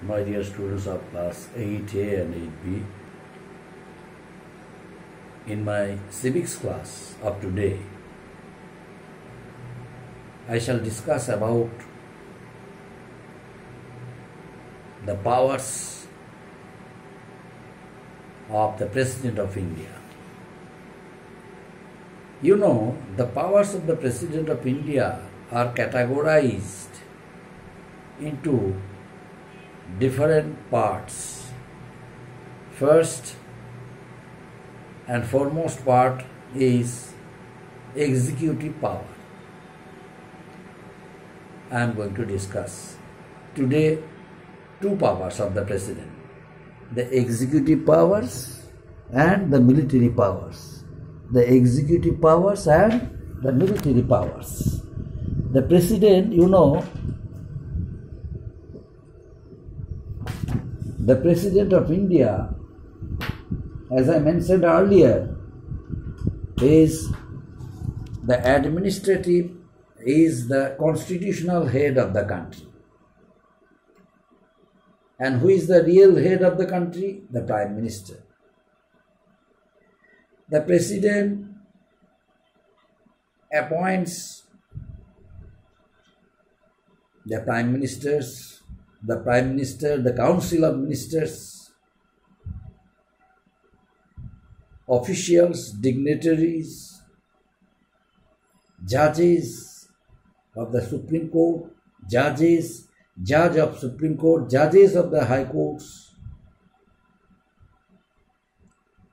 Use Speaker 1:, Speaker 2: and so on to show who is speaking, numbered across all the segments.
Speaker 1: My dear students of class 8A and 8B, in my civics class of today, I shall discuss about the powers of the President of India. You know, the powers of the President of India are categorized into different parts. First and foremost part is executive power. I am going to discuss today two powers of the President, the executive powers and the military powers. The executive powers and the military powers. The President, you know, the President of India, as I mentioned earlier, is the constitutional head of the country. And who is the real head of the country? The Prime Minister. The President appoints the Prime Ministers, the Council of Ministers, officials, dignitaries, judges of the Supreme Court, judge of Supreme Court, judges of the High Courts,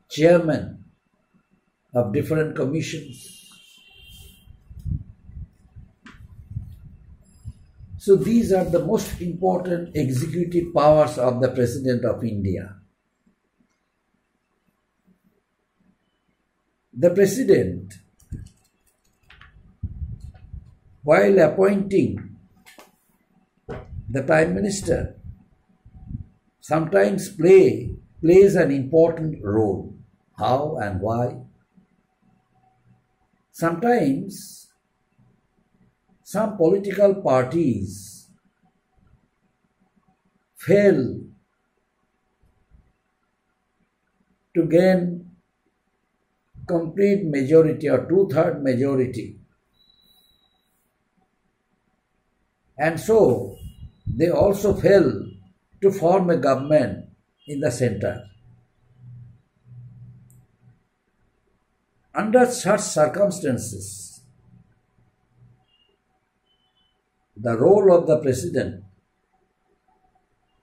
Speaker 1: chairman of different commissions. So these are the most important executive powers of the President of India. The President, while appointing the Prime Minister, sometimes plays an important role. How and why? Sometimes some political parties fail to gain complete majority or two-thirds majority, and so they also fail to form a government in the center. Under such circumstances, the role of the President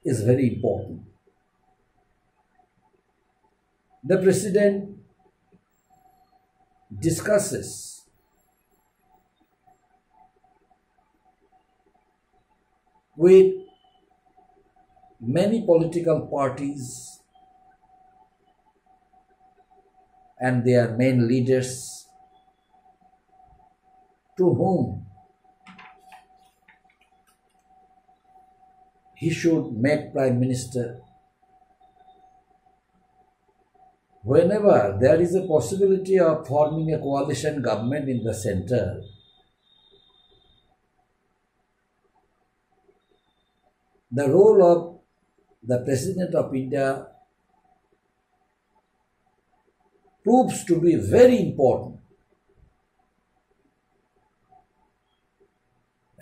Speaker 1: is very important. The President discusses with many political parties and their main leaders, to whom he should make Prime Minister. Whenever there is a possibility of forming a coalition government in the center, the role of the President of India proves to be very important.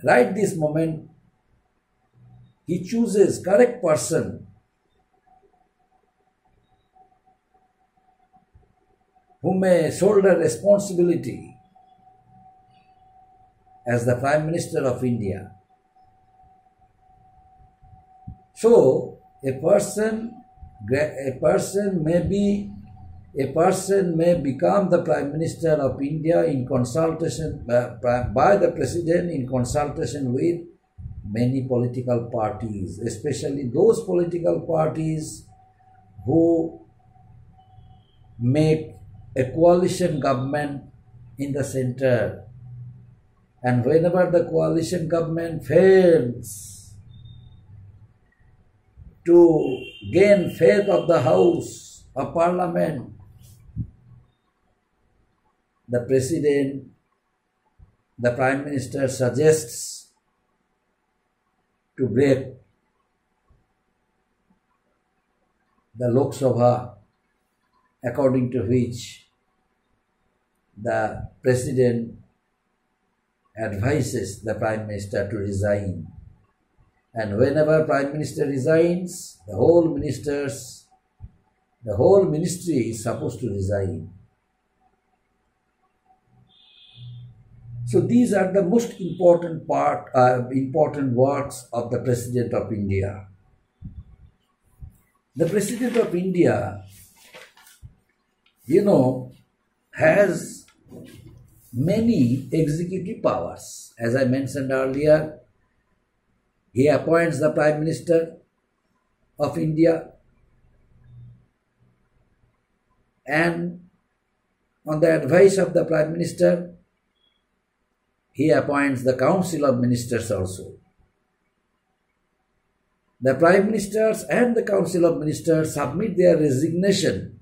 Speaker 1: Right this moment, he chooses correct person who may shoulder responsibility as the Prime Minister of India. So a person may become the Prime Minister of India in consultation by the President, in consultation with many political parties, especially those political parties who make a coalition government in the center. And whenever the coalition government fails to gain faith of the House of Parliament, the President, the Prime Minister suggests to break the Lok Sabha, according to which the President advises the Prime Minister to resign. And whenever Prime Minister resigns, the whole ministry is supposed to resign. So these are the most important works of the President of India. The President of India, has many executive powers. As I mentioned earlier, he appoints the Prime Minister of India, and on the advice of the Prime Minister, he appoints the Council of Ministers also. The Prime Ministers and the Council of Ministers submit their resignation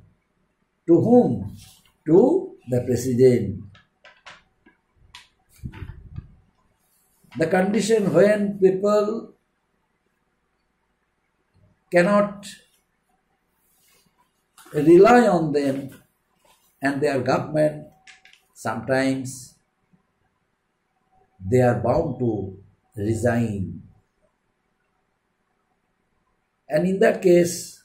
Speaker 1: to whom? To the President. The condition when people cannot rely on them and their government, sometimes they are bound to resign. And in that case,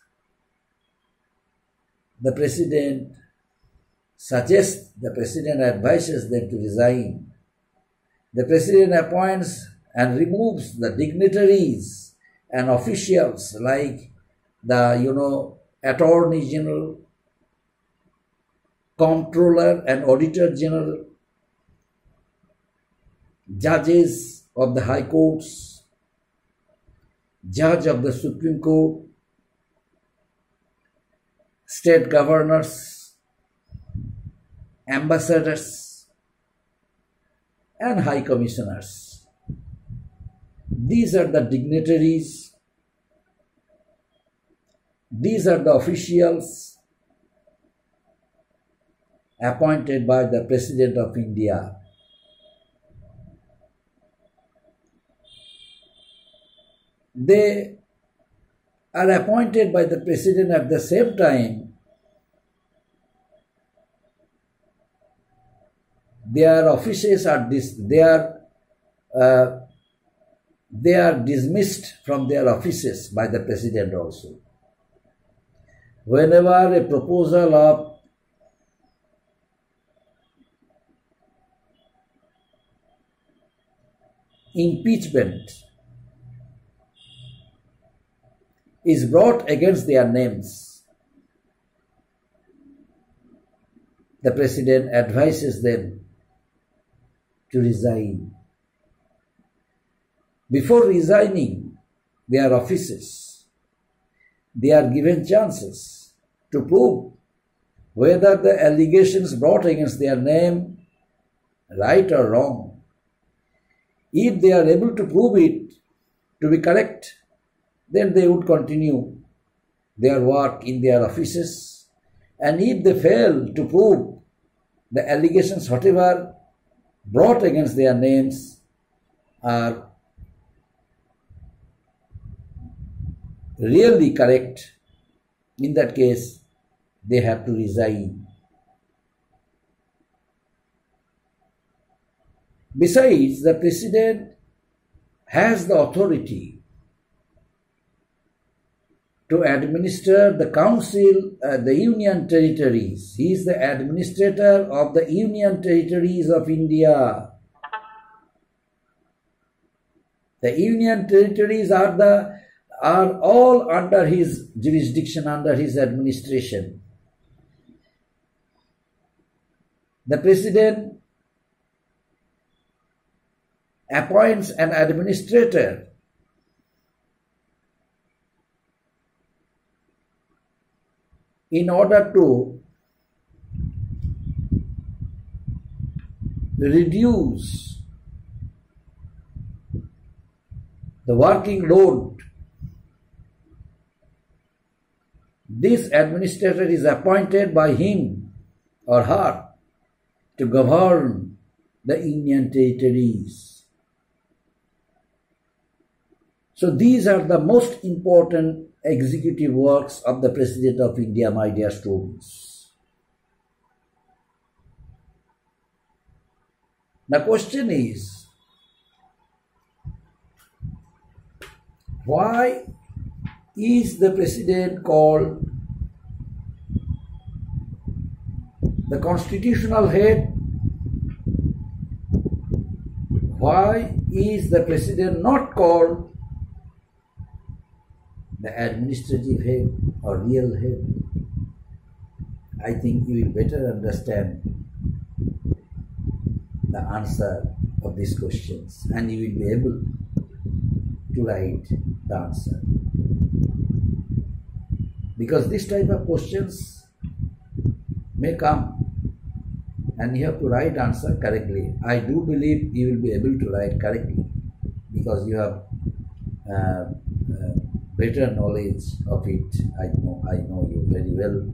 Speaker 1: the President advises them to resign. The President appoints and removes the dignitaries and officials like the, Attorney General, Comptroller and Auditor General, judges of the High Courts, Judge of the Supreme Court, State Governors, Ambassadors, and High Commissioners. These are the dignitaries, these are the officials appointed by the President of India. They are appointed by the President at the same time. Their offices are they are dismissed from their offices by the President also. Whenever a proposal of impeachment is brought against their names, the President advises them to resign. Before resigning their offices, they are given chances to prove whether the allegations brought against their name right or wrong. If they are able to prove it to be correct, then they would continue their work in their offices. And if they fail to prove the allegations, whatever brought against their names, are really correct, in that case, they have to resign. Besides, the President has the authority to administer the council, the union territories. He is the administrator of the union territories of India. The union territories are all under his jurisdiction, under his administration. The President appoints an administrator in order to reduce the working load. This administrator is appointed by him or her to govern the union territories. So these are the most important executive works of the President of India, my dear students. The question is, why is the President called the constitutional head? Why is the President not called the administrative head or real head? I think you will better understand the answer of these questions and you will be able to write the answer. Because this type of questions may come and you have to write answer correctly. I do believe you will be able to write correctly because you have better knowledge of it. I know you very well.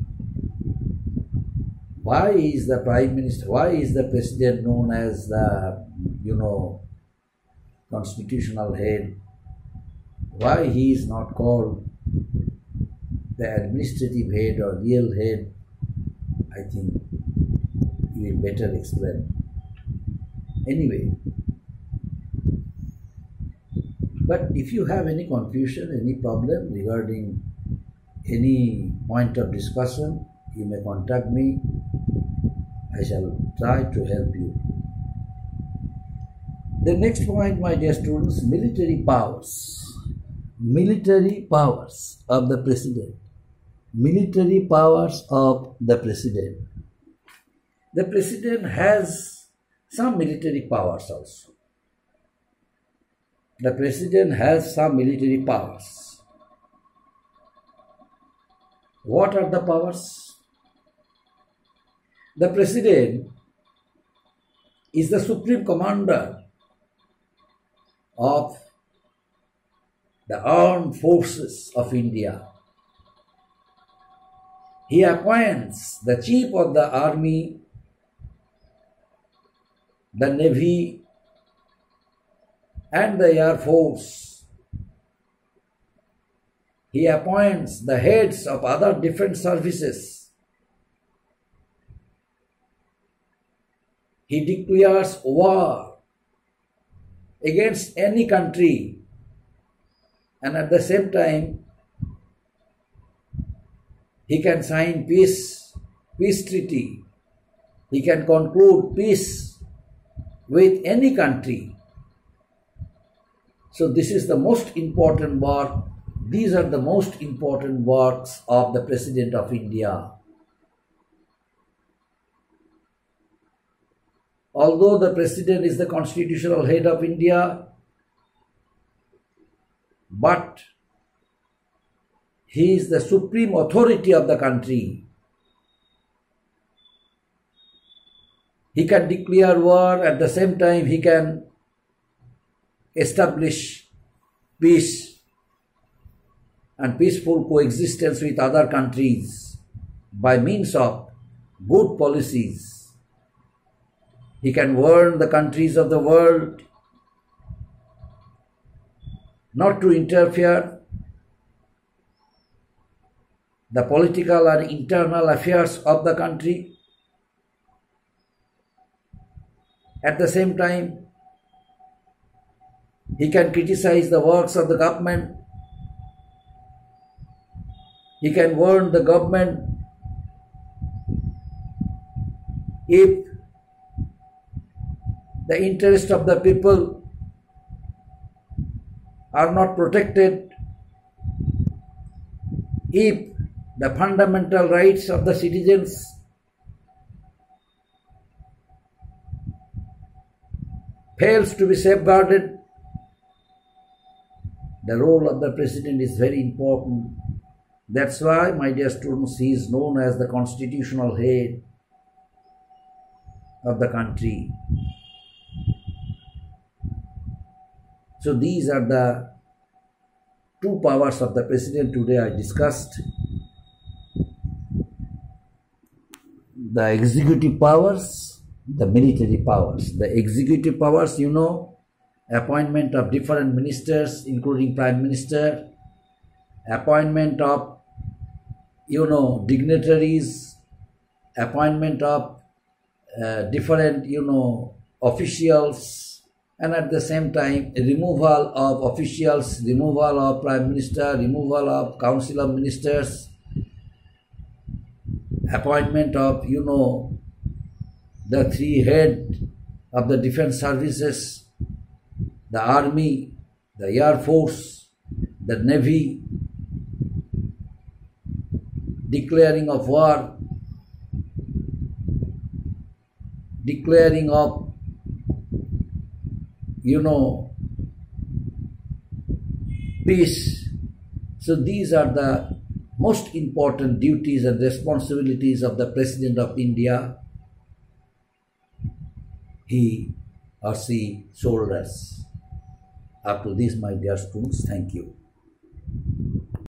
Speaker 1: Why is the Prime Minister, why is the President known as the, constitutional head? Why he is not called the administrative head or real head? I think you will better explain. Anyway, but if you have any confusion, any problem regarding any point of discussion, you may contact me. I shall try to help you. The next point, my dear students, military powers. Military powers of the President. Military powers of the President. The President has some military powers also. The President has some military powers. What are the powers? The President is the supreme commander of the armed forces of India. He appoints the chief of the army, the navy, and the air force. He appoints the heads of other defense services. He declares war against any country, and at the same time he can sign peace treaty. He can conclude peace with any country. So this is the most important work. These are the most important works of the President of India. Although the President is the constitutional head of India, but he is the supreme authority of the country. He can declare war, at the same time he can establish peace and peaceful coexistence with other countries by means of good policies. He can warn the countries of the world not to interfere the political and internal affairs of the country. At the same time, he can criticize the works of the government. He can warn the government if the interests of the people are not protected, if the fundamental rights of the citizens fails to be safeguarded. The role of the President is very important. That's why, my dear students, he is known as the constitutional head of the country. So these are the two powers of the President today I discussed. The executive powers, the military powers. The executive powers, appointment of different ministers, including Prime Minister, appointment of, dignitaries, appointment of different, officials, and at the same time, removal of officials, removal of Prime Minister, removal of Council of Ministers, appointment of, the three heads of the defense services, the Army, the Air Force, the Navy, declaring of war, declaring of, peace. So these are the most important duties and responsibilities of the President of India. He or she shoulders. Up to this, my dear students, thank you.